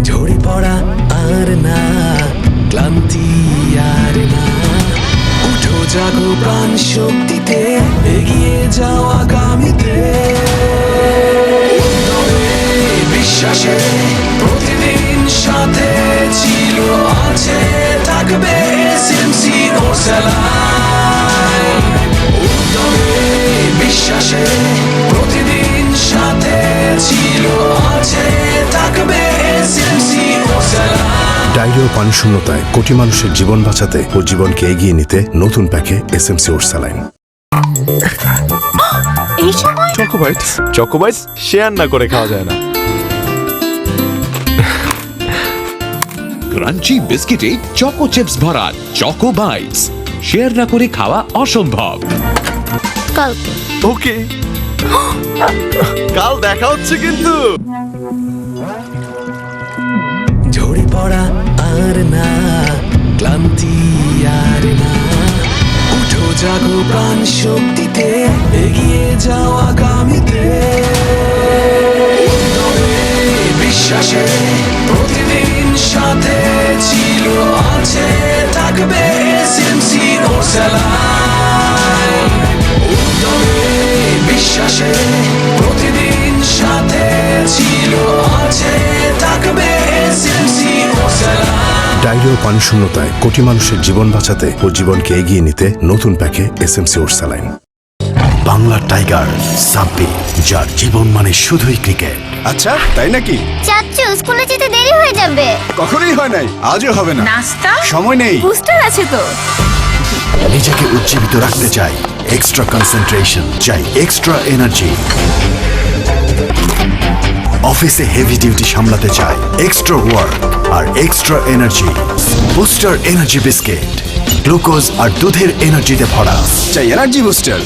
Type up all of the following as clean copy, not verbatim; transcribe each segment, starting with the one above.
ঝরে পড়া আর না, ক্লান্তি আর না, উঠো জাগো প্রাণ শক্তিতে, এগিয়ে যাও আগামীতে। বিশ্বাসে প্রতিদিন সাথে ছিল, আছে, থাকবে এসএমসি ওর স্যালাইন। বিশ্বাসে প্রতিদিন সাথে ছিল, আছে, থাকবে এসএমসি ওর স্যালাইন। ডায়রিয়া ও পানি শূন্যতায় কোটি মানুষের জীবন বাঁচাতে ও জীবনকে এগিয়ে নিতে নতুন প্যাকে এসএমসি ওর স্যালাইন। এই সময় চকোবাইটস শেয়ার না করে খাওয়া যায় না। ক্রাঞ্চি বিস্কিটে চকো চিপস ভরা চকো বাইটস, শেয়ার না করে খাওয়া অসম্ভব। কালকে ওকে, কাল দেখা হচ্ছে কিন্তু। ঝরে পড়া আর না, ক্লান্তি আর না, উঠো জাগো প্রাণ শক্তিতে, এগিয়ে যাও আগামীতে। বিশ্বাসে প্রতিদিন সাথে ছিল, আছে, থাকবে এসএমসি ওর স্যালাইন। বিশ্বাসে প্রতিদিন সাথে ছিল, আছে, থাকবে এসএমসি ওর স্যালাইন। ডায়রিয়া ও পানি শূন্যতায় কোটি মানুষের জীবন বাঁচাতে ও জীবনকে এগিয়ে নিতে নতুন প্যাকে এসএমসি ওর স্যালাইন। বাংলা টাইগার সাব্বির, যার জীবন মানে শুধুই ক্রিকেট। আচ্ছা তাই নাকি? চাচ্চু স্কুলে যেতে দেরি হয়ে যাবে। কখনোই হয় নাই, আজও হবে না। নাস্তা সময় নেই। বুস্টার আছে তো। নিজেকে উজ্জীবিত রাখতে চাই, এক্সট্রা কনসেন্ট্রেশন চাই, এক্সট্রা এনার্জি। অফিসে হেভি ডিউটি সামলাতে চাই, এক্সট্রা ওয়ার্ক আর extra energy. Booster energy biscuit, glucose আর দুধের এনার্জিতে ভরা। চাই energy booster.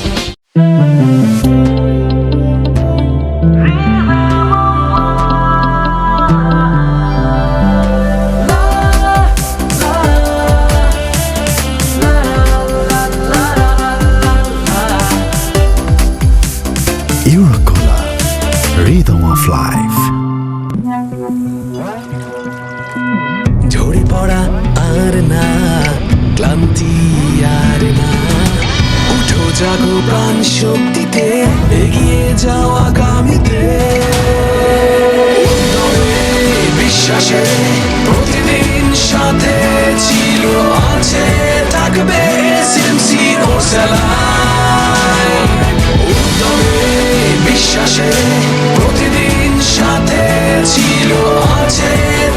Eurocola, rhythm of life. ঝরে পড়া আর না, ক্লান্তি আর না, উঠো জাগো প্রাণ শক্তিতে, এগিয়ে যাও আগামীতে। বিশ্বাসে প্রতিদিন সাথে ছিল, আছে, থাকবে এসএমসি ওর স্যালাইন। বিশ্বাসে প্রতিদিন সাথে ছিল, আছে,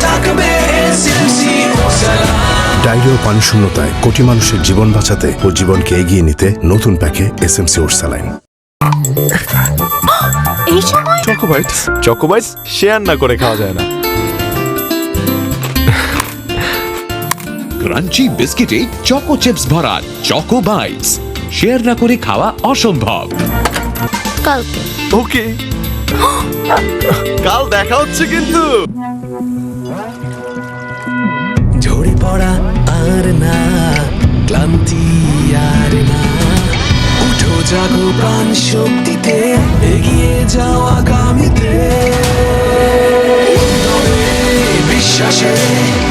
থাকবে এসএমসি ওর স্যালাইন। ডায়রিয়া ও পানি শূন্যতায় কোটি মানুষের জীবন বাঁচাতে ও জীবনকে এগিয়ে নিতে নতুন প্যাকে এসএমসি ওর স্যালাইন। এই সময় চকোবাইটস শেয়ার না করে খাওয়া যায় না। ক্রাঞ্চি বিস্কিটে চকো চিপস ভরা চকো বাইটস, শেয়ার না করে খাওয়া অসম্ভব। কালকে ওকে, কাল দেখা হচ্ছে কিন্তু। ঝরে পড়া আর না, ক্লান্তি আর না, উঠো জাগো প্রাণ শক্তিতে, এগিয়ে যাও আগামীতে। বিশ্বাসে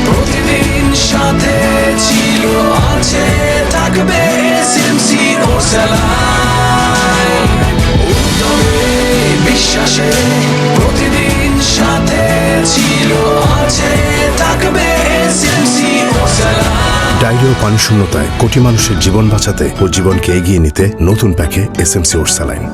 প্রতিদিন সাথে ছিল, আছে, থাকবে এসএমসি ওর স্যালাইন। বিশ্বাসে প্রতিদিন সাথে ছিল, আছে, থাকবে এসএমসি ওর স্যালাইন। ডায়রিয়া ও পানি শূন্যতায় কোটি মানুষের জীবন বাঁচাতে ও জীবনকে এগিয়ে নিতে নতুন প্যাকে এসএমসি ওর স্যালাইন।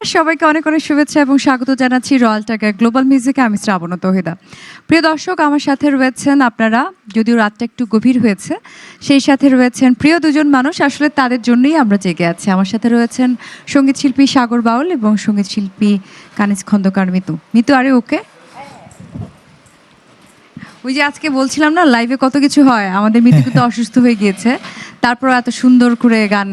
সবাইকে অনেক অনেক শুভেচ্ছা এবং স্বাগত জানাচ্ছি রয়্যাল টাইগার গ্লোবাল মিউজিকে। আমি শ্রাবণ তহিদা। প্রিয় দর্শক, আমার সাথে রয়েছেন আপনারা, যদিও রাতটা একটু গভীর হয়েছে, সেই সাথে রয়েছেন প্রিয় দুজন মানুষ, আসলে তাদের জন্যই আমরা জেগে আছি। আমার সাথে রয়েছেন সঙ্গীত শিল্পী সাগর বাউল এবং সঙ্গীত শিল্পী কানিজ খন্দকার মিতু। মিতু, আরে ওকে? ওই যে আজকে বলছিলাম না লাইভে কত কিছু হয়, আমাদের মিতু কিন্তু অসুস্থ হয়ে গিয়েছে, তারপর এত সুন্দর করে গান